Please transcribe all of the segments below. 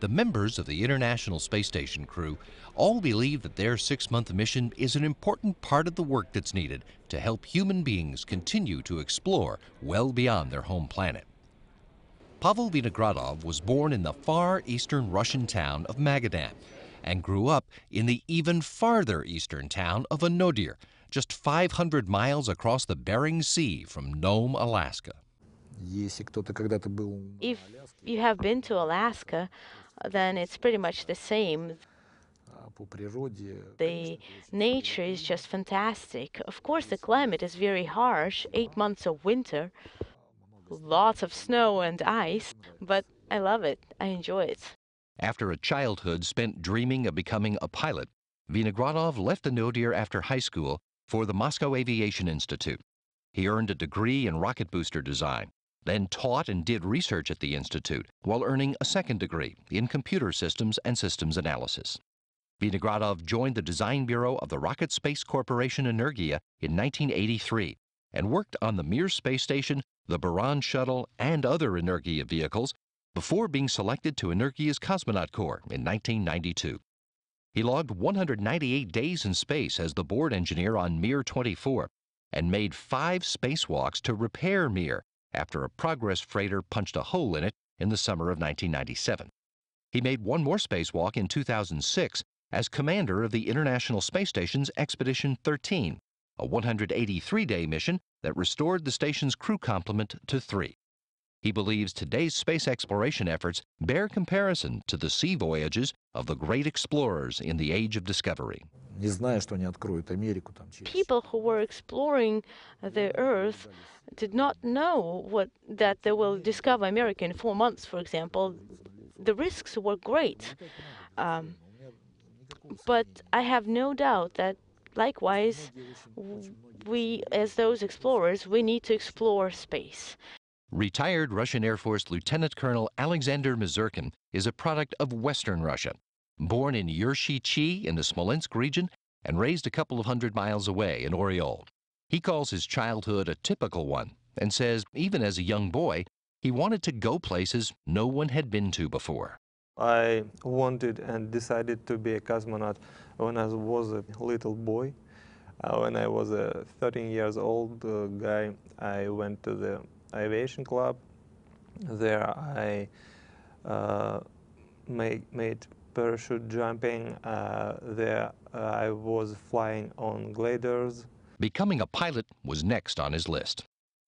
The members of the International Space Station crew all believe that their 6-month mission is an important part of the work that's needed to help human beings continue to explore well beyond their home planet. Pavel Vinogradov was born in the far eastern Russian town of Magadan and grew up in the even farther eastern town of Vynodir, just 500 miles across the Bering Sea from Nome, Alaska. If you have been to Alaska, then it's pretty much the same. The nature is just fantastic. Of course, the climate is very harsh, 8 months of winter, lots of snow and ice, but I love it. I enjoy it. After a childhood spent dreaming of becoming a pilot, Vinogradov left Vynodir after high school for the Moscow Aviation Institute. He earned a degree in rocket booster design, then taught and did research at the institute while earning a second degree in computer systems and systems analysis. Vinogradov joined the design bureau of the Rocket Space Corporation Energia in 1983 and worked on the Mir space station, the Buran shuttle, and other Energia vehicles before being selected to Energia's Cosmonaut Corps in 1992. He logged 198 days in space as the board engineer on Mir 24 and made 5 spacewalks to repair Mir after a Progress freighter punched a hole in it in the summer of 1997. He made one more spacewalk in 2006 as commander of the International Space Station's Expedition 13, a 183-day mission that restored the station's crew complement to 3. He believes today's space exploration efforts bear comparison to the sea voyages of the great explorers in the Age of Discovery. People who were exploring the Earth did not know that they will discover America in 4 months, for example. The risks were great. But I have no doubt that, likewise, we, as those explorers, we need to explore space. Retired Russian Air Force Lieutenant Colonel Alexander Misurkin is a product of Western Russia, born in Yurchikhin in the Smolensk region and raised a couple of hundred miles away in Oryol. He calls his childhood a typical one and says even as a young boy, he wanted to go places no one had been to before. I wanted and decided to be a cosmonaut when I was a little boy. When I was a 13 years old guy, I went to the aviation club. There I made parachute jumping. There I was flying on gliders. Becoming a pilot was next on his list.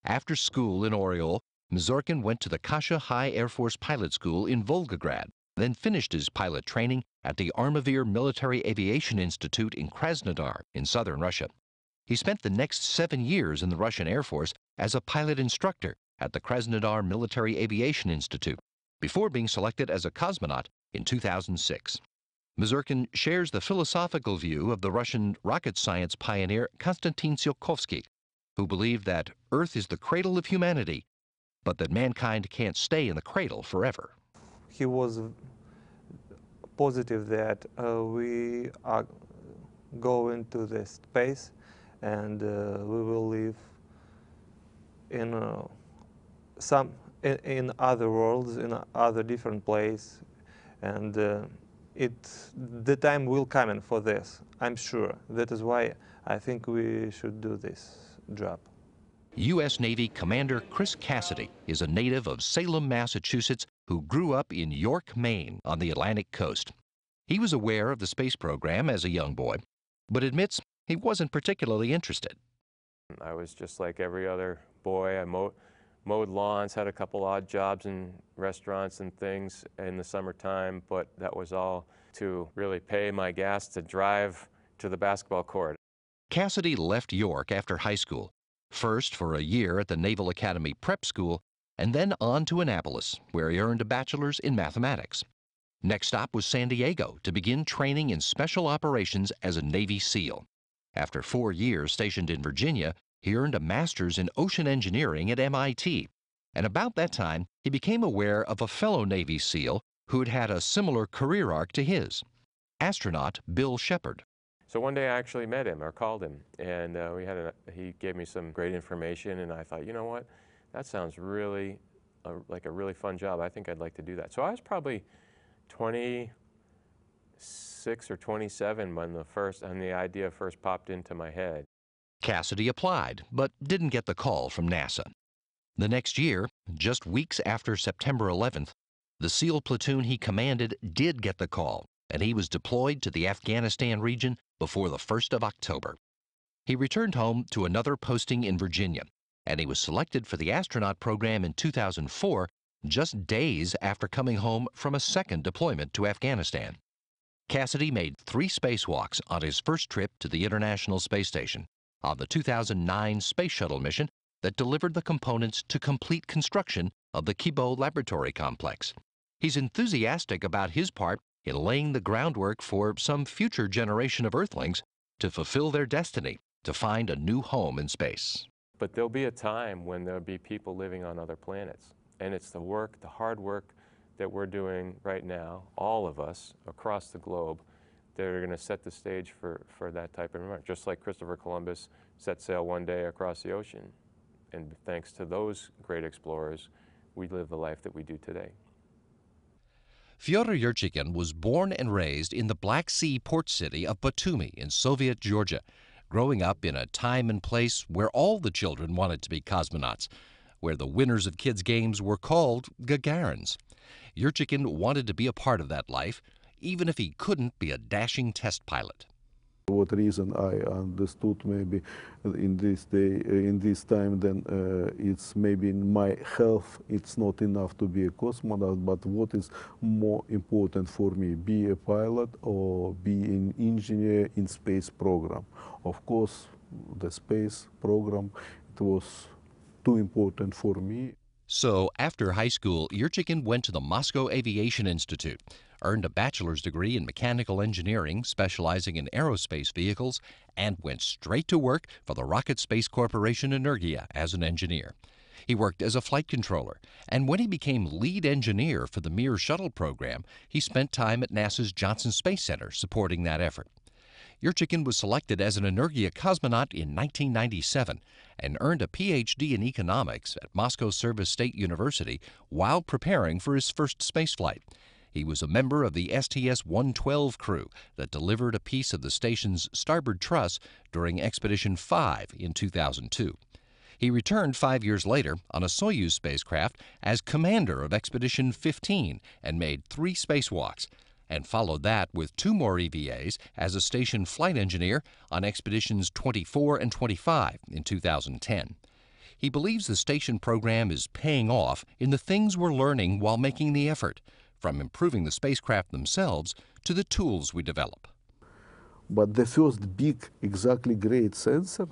After school in Oryol, Misurkin went to the Kasha High Air Force Pilot School in Volgograd, then finished his pilot training at the Armavir Military Aviation Institute in Krasnodar in southern Russia. He spent the next 7 years in the Russian Air Force as a pilot instructor at the Krasnodar Military Aviation Institute before being selected as a cosmonaut in 2006. Misurkin shares the philosophical view of the Russian rocket science pioneer Konstantin Tsiolkovsky, who believed that Earth is the cradle of humanity, but that mankind can't stay in the cradle forever. He was positive that we are going to the space and we will live in in other worlds, in other different places, and the time will come in for this, I'm sure. That is why I think we should do this job. U.S. Navy Commander Chris Cassidy is a native of Salem, Massachusetts, who grew up in York, Maine, on the Atlantic coast. He was aware of the space program as a young boy, but admits he wasn't particularly interested. I was just like every other boy. I mowed lawns, had a couple odd jobs in restaurants and things in the summertime, but that was all to really pay my gas to drive to the basketball court. Cassidy left York after high school, first for a year at the Naval Academy Prep School, and then on to Annapolis, where he earned a bachelor's in mathematics. Next stop was San Diego to begin training in special operations as a Navy SEAL. After 4 years stationed in Virginia, he earned a master's in ocean engineering at MIT. And about that time, he became aware of a fellow Navy SEAL who'd had a similar career arc to his, astronaut Bill Shepard. So one day I actually met him or called him, and he gave me some great information, and I thought, you know what, that sounds really like a really fun job. I think I'd like to do that. So I was probably 26 or 27 when the idea first popped into my head. Cassidy applied, but didn't get the call from NASA. The next year, just weeks after September 11th, the SEAL platoon he commanded did get the call, and he was deployed to the Afghanistan region before the 1st of October. He returned home to another posting in Virginia, and he was selected for the astronaut program in 2004, just days after coming home from a second deployment to Afghanistan. Cassidy made 3 spacewalks on his first trip to the International Space Station on the 2009 Space Shuttle mission that delivered the components to complete construction of the Kibo Laboratory Complex. He's enthusiastic about his part in laying the groundwork for some future generation of Earthlings to fulfill their destiny to find a new home in space. But there'll be a time when there'll be people living on other planets. And it's the work, the hard work that we're doing right now, all of us across the globe, that are going to set the stage for that type of environment. Just like Christopher Columbus set sail one day across the ocean. And thanks to those great explorers, we live the life that we do today. Fyodor Yurchikhin was born and raised in the Black Sea port city of Batumi in Soviet Georgia, growing up in a time and place where all the children wanted to be cosmonauts, where the winners of kids' games were called Gagarins. Yurchikhin wanted to be a part of that life, even if he couldn't be a dashing test pilot. What reason I understood maybe in this time, then it's maybe in my health, it's not enough to be a cosmonaut, but what is more important for me, be a pilot or be an engineer in space program. Of course, the space program, it was too important for me. So after high school, Yurchikhin went to the Moscow Aviation Institute, earned a bachelor's degree in mechanical engineering, specializing in aerospace vehicles, and went straight to work for the Rocket Space Corporation Energia as an engineer. He worked as a flight controller, and when he became lead engineer for the Mir shuttle program, he spent time at NASA's Johnson Space Center supporting that effort. Yurchikhin was selected as an Energia cosmonaut in 1997 and earned a Ph.D. in economics at Moscow Service State University while preparing for his first spaceflight. He was a member of the STS-112 crew that delivered a piece of the station's starboard truss during Expedition 5 in 2002. He returned 5 years later on a Soyuz spacecraft as commander of Expedition 15 and made 3 spacewalks, and followed that with 2 more EVAs as a station flight engineer on Expeditions 24 and 25 in 2010. He believes the station program is paying off in the things we're learning while making the effort, from improving the spacecraft themselves to the tools we develop. But the first big, exactly great sensor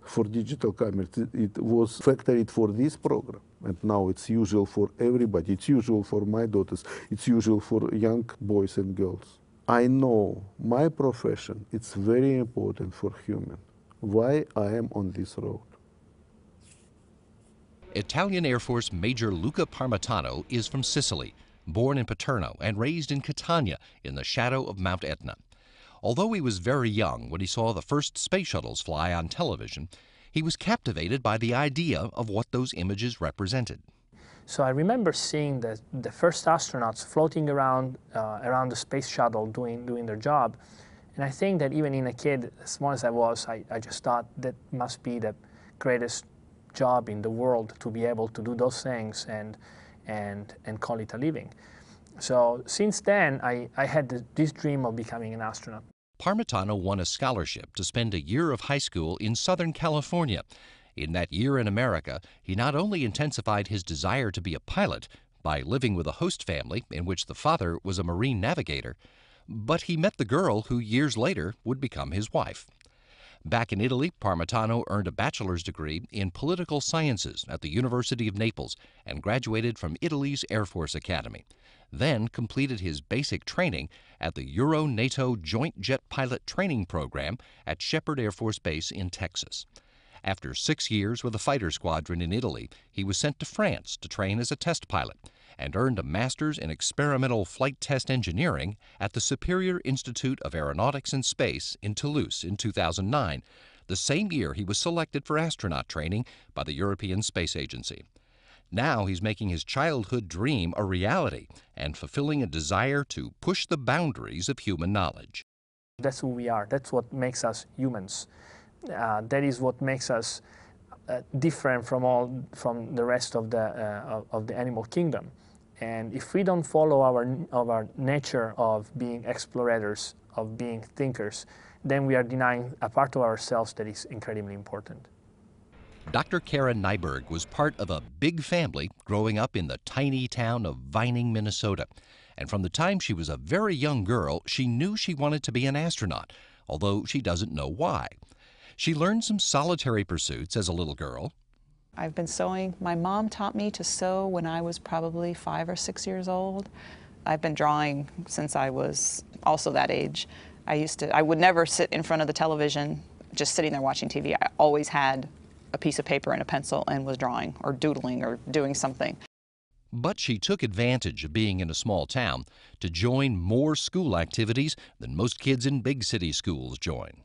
for digital camera, it was factored for this program. And now it's usual for everybody. It's usual for my daughters. It's usual for young boys and girls. I know my profession, it's very important for human. Why I am on this road. Italian Air Force Major Luca Parmitano is from Sicily, born in Paterno and raised in Catania in the shadow of Mount Etna. Although he was very young when he saw the first space shuttles fly on television, he was captivated by the idea of what those images represented. So I remember seeing the first astronauts floating around the space shuttle doing their job. And I think that even in a kid, as small as I was, I just thought that must be the greatest job in the world to be able to do those things and call it a living. So since then, I had this dream of becoming an astronaut. Parmitano won a scholarship to spend a year of high school in Southern California. In that year in America, he not only intensified his desire to be a pilot by living with a host family in which the father was a marine navigator, but he met the girl who years later would become his wife. Back in Italy, Parmitano earned a bachelor's degree in political sciences at the University of Naples and graduated from Italy's Air Force Academy. Then completed his basic training at the Euro-NATO Joint Jet Pilot Training Program at Shepherd Air Force Base in Texas. After 6 years with a fighter squadron in Italy, he was sent to France to train as a test pilot and earned a master's in experimental flight test engineering at the Superior Institute of Aeronautics and Space in Toulouse in 2009, the same year he was selected for astronaut training by the European Space Agency. Now he's making his childhood dream a reality and fulfilling a desire to push the boundaries of human knowledge. That's who we are. That's what makes us humans. That is what makes us different from the rest of the animal kingdom. And if we don't follow our nature of being explorators, of being thinkers, then we are denying a part of ourselves that is incredibly important. Dr. Karen Nyberg was part of a big family growing up in the tiny town of Vining, Minnesota. And from the time she was a very young girl, she knew she wanted to be an astronaut, although she doesn't know why. She learned some solitary pursuits as a little girl. I've been sewing. My mom taught me to sew when I was probably 5 or 6 years old. I've been drawing since I was also that age. I would never sit in front of the television just sitting there watching TV. I always had a piece of paper and a pencil and was drawing or doodling or doing something. But she took advantage of being in a small town to join more school activities than most kids in big city schools join.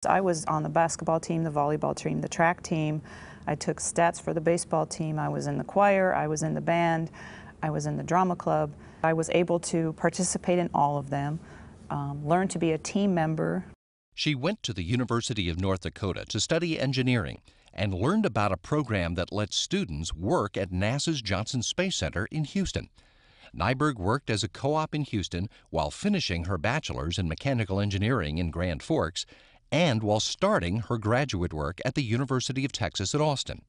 I was on the basketball team, the volleyball team, the track team. I took stats for the baseball team. I was in the choir. I was in the band. I was in the drama club. I was able to participate in all of them, learn to be a team member. She went to the University of North Dakota to study engineering and learned about a program that lets students work at NASA's Johnson Space Center in Houston. Nyberg worked as a co-op in Houston while finishing her bachelor's in mechanical engineering in Grand Forks and while starting her graduate work at the University of Texas at Austin.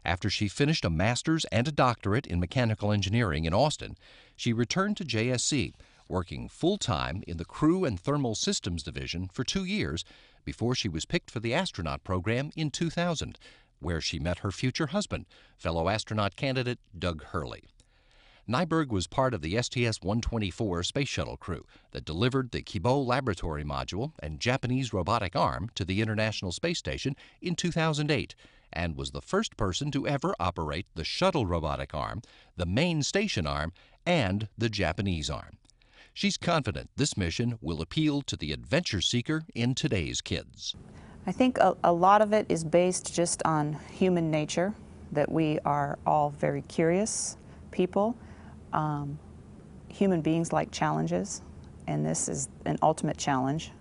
After she finished a master's and a doctorate in mechanical engineering in Austin, she returned to JSC, working full-time in the Crew and Thermal Systems Division for 2 years before she was picked for the astronaut program in 2000, where she met her future husband, fellow astronaut candidate Doug Hurley. Nyberg was part of the STS-124 space shuttle crew that delivered the Kibo laboratory module and Japanese robotic arm to the International Space Station in 2008 and was the first person to ever operate the shuttle robotic arm, the main station arm, and the Japanese arm. She's confident this mission will appeal to the adventure seeker in today's kids. I think a lot of it is based just on human nature, that we are all very curious people. Human beings like challenges, and this is an ultimate challenge